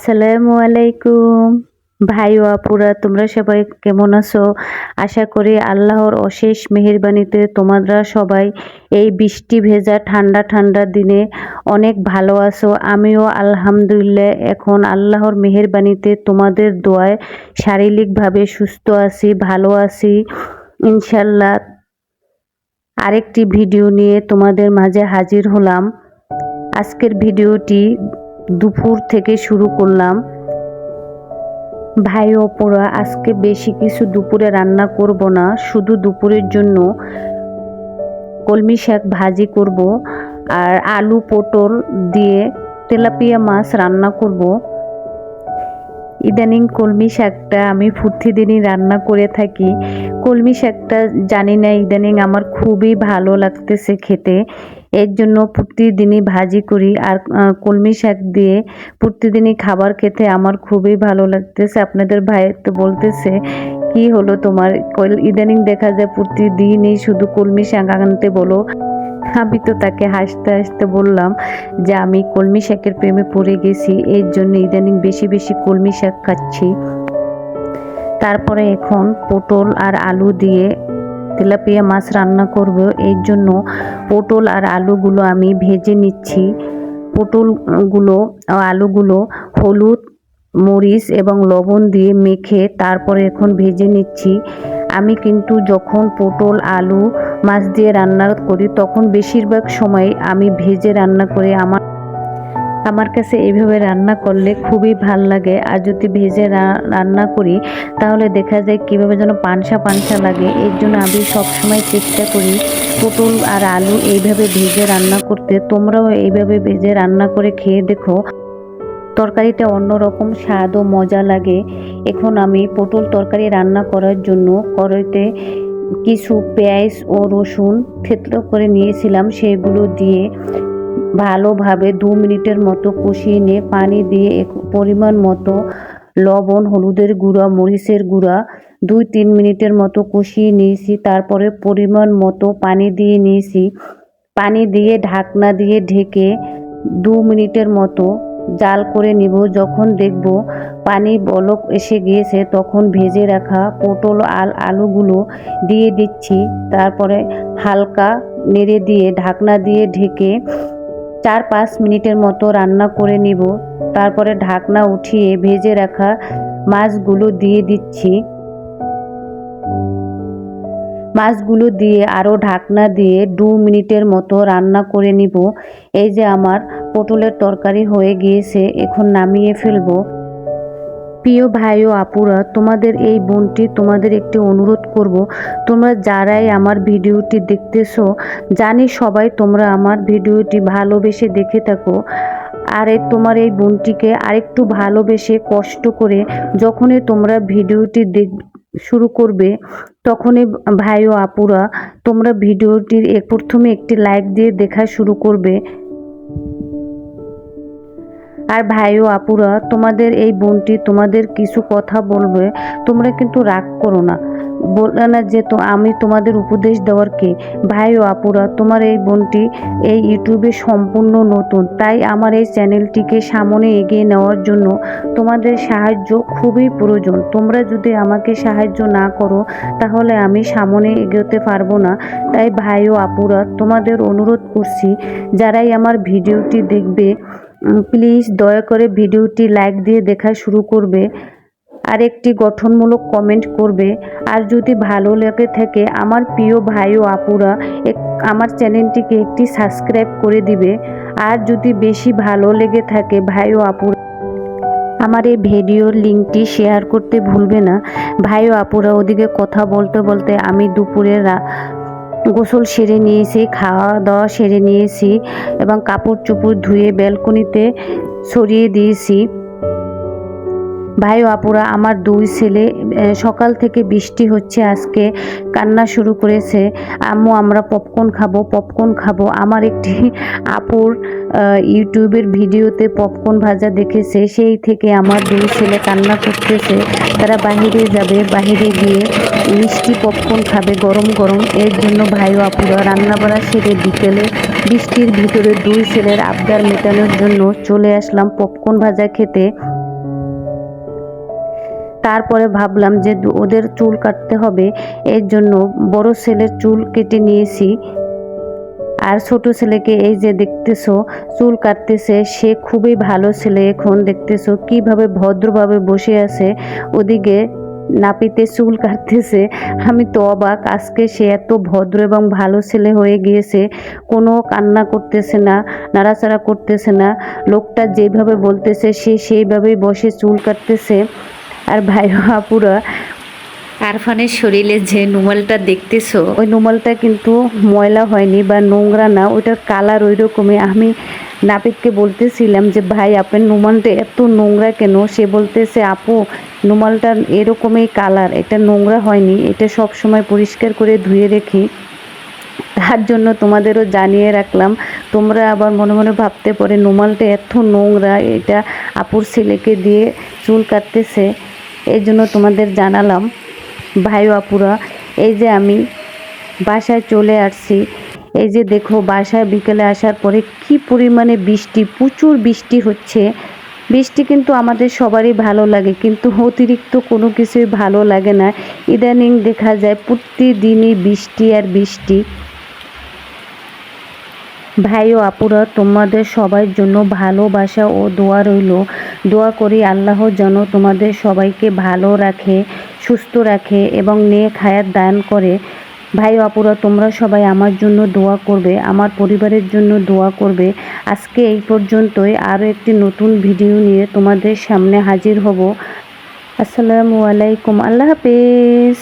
আসসালামু আলাইকুম ভাই ও আপুরা, তোমরা সবাই কেমন আছো? আশা করি আল্লাহর অশেষ মেহেরবানিতে তোমরা সবাই এই বৃষ্টি ভেজা ঠান্ডা ঠান্ডা দিনে অনেক ভালো আছো। আমিও আলহামদুলিল্লাহ এখন আল্লাহর মেহেরবানিতে তোমাদের দোয়ায় শারীরিকভাবে সুস্থ আছি, ভালো আছি ইনশাল্লাহ। আরেকটি ভিডিও নিয়ে তোমাদের মাঝে হাজির হলাম। আজকের ভিডিওটি দুপুর থেকে শুরু করলাম। ভাই ও আপুরা, আজকে বেশি কিছু দুপুরে রান্না করব না, শুধু দুপুরের জন্য কলমি শাক ভাজি করব আর আলু পটল দিয়ে তেলাপিয়া মাছ রান্না করব। ইদানিং কলমি শাকটা আমি প্রতিদিনই রান্না করে থাকি। কলমি শাকটা জানি না ইদানিং আমার খুবই ভালো লাগতেছে খেতে, এর জন্য প্রতিদিনই ভাজি করি। আর কলমি শাক দিয়ে প্রতিদিনই খাবার খেতে আমার খুবই ভালো লাগতেছে। আপনাদের ভাই তো বলতেছে কি হলো তোমার, ইদানিং দেখা যায় প্রতিদিনই শুধু কলমি শাক আনতে বলো। আমি তো তাকে হাসতে হাসতে বললাম যে আমি কলমি শাকের প্রেমে পড়ে গেছি, এর জন্য ইদানিং বেশি বেশি কলমি শাক খাচ্ছি। তারপরে এখন পটল আর আলু দিয়ে তেলাপিয়া মাছ রান্না করব। এর জন্য পটল আর আলুগুলো আমি ভেজে নিচ্ছি। পটলগুলো আলুগুলো হলুদ মরিচ এবং লবণ দিয়ে মেখে তারপরে এখন ভেজে নিচ্ছি। আমি কিন্তু যখন পটল আলু মাছ দিয়ে রান্না করি তখন বেশিরভাগ সময় আমি ভেজে রান্না করি। আমার কাছে এইভাবে রান্না করলে খুবই ভাল লাগে। আর যদি ভেজে রান্না করি তাহলে দেখা যায় কীভাবে যেন পানসা পানসা লাগে। এর জন্য আমি সবসময় চেষ্টা করি পটল আর আলু এইভাবে ভেজে রান্না করতে। তোমরাও এইভাবে ভেজে রান্না করে খেয়ে দেখো, তরকারিটা অন্যরকম স্বাদ ও মজা লাগে। এখন আমি পটল তরকারি রান্না করার জন্য কড়াইতে কিছু পেঁয়াজ ও রসুন থেতলো করে নিয়েছিলাম, সেগুলো দিয়ে ভালোভাবে 2 মিনিটের মতো কষিয়ে নিয়ে পানি দিয়ে পরিমাণ মতো লবণ, হলুদের গুঁড়া, মরিচের গুঁড়া 2-3 মিনিটের মতো কষিয়ে নিয়েছি। তারপরে পরিমাণ মতো পানি দিয়ে নিয়েছি। পানি দিয়ে ঢাকনা দিয়ে ঢেকে 2 মিনিটের মতো জাল করে নিব। যখন দেখব পানি বলক এসে গিয়েছে তখন ভেজে রাখা পটল আলুগুলো দিয়ে দিচ্ছি। তারপরে হালকা নেড়ে দিয়ে ঢাকনা দিয়ে ঢেকে 4-5 মিনিটের মতো রান্না করে নিব। তারপরে ঢাকনা উঠিয়ে ভেজে রাখা মাছগুলো দিয়ে দিচ্ছি। মাছগুলো দিয়ে আরও ঢাকনা দিয়ে 2 মিনিটের মতো রান্না করে নিব। এই যে আমার পটলের তরকারি হয়ে গিয়েছে, এখন নামিয়ে ফেলবো। প্রিয় ভাই ও আপুরা, তোমাদের এই বোনটি তোমাদের একটি অনুরোধ করব, তোমরা যারাই আমার ভিডিওটি দেখতেছো, জানি সবাই তোমরা আমার ভিডিওটি ভালোবেসে দেখে থাকো। আর তোমার এই বোনটিকে আরেকটু ভালোবেসে কষ্ট করে যখনই তোমরা ভিডিওটি শুরু করবে তখনই ভাই ও আপুরা তোমরা ভিডিওটির প্রথমে একটি লাইক দিয়ে দেখা শুরু করবে। আর ভাই ও আপুরা, তোমাদের এই বোনটি তোমাদের কিছু কথা বলবে, তোমরা কিন্তু রাগ করো না, বললে না যে তো আমি তোমাদের উপদেশ দেওয়ার কে। ভাই ও আপুরা, তোমার এই বোনটি এই ইউটিউবে সম্পূর্ণ নতুন, তাই আমার এই চ্যানেলটিকে সামনে এগিয়ে নেওয়ার জন্য তোমাদের সাহায্য খুবই প্রয়োজন। তোমরা যদি আমাকে সাহায্য না করো তাহলে আমি সামনে এগোতে পারবো না। তাই ভাই ও আপুরা, তোমাদের অনুরোধ করছি, যারাই আমার ভিডিওটি দেখবে প্লিজ দয়া করে ভিডিওটি লাইক দিয়ে দেখা শুরু করবে আর একটি গঠনমূলক কমেন্ট করবে। আর যদি ভালো লেগে থাকে আমার প্রিয় ভাই ও আপুরা আমার চ্যানেলটিকে একটি সাবস্ক্রাইব করে দিবে। আর যদি বেশি ভালো লেগে থাকে ভাই ও আপুরা আমার এই ভিডিওর লিঙ্কটি শেয়ার করতে ভুলবে না। ভাই ও আপুরা, ওদিকে কথা বলতে বলতে আমি দুপুরে গোসল সেরে নিয়েছি, খাওয়া দাওয়া সেরে নিয়েছি এবং কাপড় চোপড় ধুয়ে ব্যালকনিতে ছড়িয়ে দিয়েছি। ভাই ও আপুরা, আমার 2 ছেলে সকাল থেকে বৃষ্টি হচ্ছে আজকে কান্না শুরু করেছে, আম্মু আমরা পপকর্ন খাবো, পপকর্ন খাবো। আমার একটি আপুর ইউটিউবের ভিডিওতে পপকর্ন ভাজা দেখেছে, সেই থেকে আমার 2 ছেলে কান্না করতেছে, তারা বাহিরে যাবে, বাহিরে গিয়ে মিষ্টি পপকর্ন খাবে গরম গরম। এর জন্য ভাই ও আপুরা রান্নাবাড়া সেরে বিকেলে বৃষ্টির ভিতরে 2 ছেলের আবদার মেটানোর জন্য চলে আসলাম পপকর্ন ভাজা খেতে। তারপরে ভাবলাম যে ওদের চুল কাটতে হবে, এর জন্য বড় ছেলের চুল কেটে নিয়েছি। আর ছোট ছেলেকে এই যে দেখতেছো চুল কাটতেছে, সে খুবই ভালো ছেলে। এখন দেখতেছো কিভাবে ভদ্রভাবে বসে আছে, ওদিকে নাপিতে চুল কাটতেছে। আমি তো অবাক, আজকে সে এত ভদ্র এবং ভালো ছেলে হয়ে গিয়েছে। কোনো কান্না করতেছে না, নাড়াচাড়া করতেছে না, লোকটা যেভাবে বলতেছে সে সেইভাবেই বসে চুল কাটতেছে। আর ভাই আপুরা, আরফানের শরীরে যে রুমালটা দেখতেছো, ওই রুমালটা কিন্তু ময়লা হয়নি বা নোংরা না, ওইটার কালার ওই রকমই। আমি নাপিতকে বলতেছিলাম যে ভাই আপনার রুমালটা এত নোংরা কেন? সে বলতেছে আপু রুমালটা এরকমই কালার, এটা নোংরা হয়নি, এটা সব সময় পরিষ্কার করে ধুয়ে রেখি। তার জন্য তোমাদেরও জানিয়ে রাখলাম, তোমরা আবার মনে মনে ভাবতে পারে রুমালটা এত নোংরা, এটা আপুর ছেলেকে দিয়ে চুল কাটতেছে। এই জন্য তোমাদের জানালাম। ভাই আপুরা, এই যে আমি বাসায় চলে আসছি। এই যে দেখো বাসায় বিকেলে আসার পরে কি পরিমাণে বৃষ্টি, প্রচুর বৃষ্টি হচ্ছে। বৃষ্টি কিন্তু আমাদের সবারই ভালো লাগে, কিন্তু অতিরিক্ত কোনো কিছুই ভালো লাগে না। ইদানিং দেখা যায় প্রতিদিনই বৃষ্টি আর বৃষ্টি। ভাই ও আপুরা, তোমাদের সবার জন্য ভালোবাসা ও দোয়া রইল। দোয়া করি আল্লাহ যেন তোমাদের সবাইকে ভালো রাখে, সুস্থ রাখে এবং নেক হায়াত দান করে। ভাই ও আপুরা, তোমরা সবাই আমার জন্য দোয়া করবে, আমার পরিবারের জন্য দোয়া করবে। আজকে এই পর্যন্তই, আরও একটি নতুন ভিডিও নিয়ে তোমাদের সামনে হাজির হব। আসসালামু আলাইকুম, আল্লাহ হাফেজ।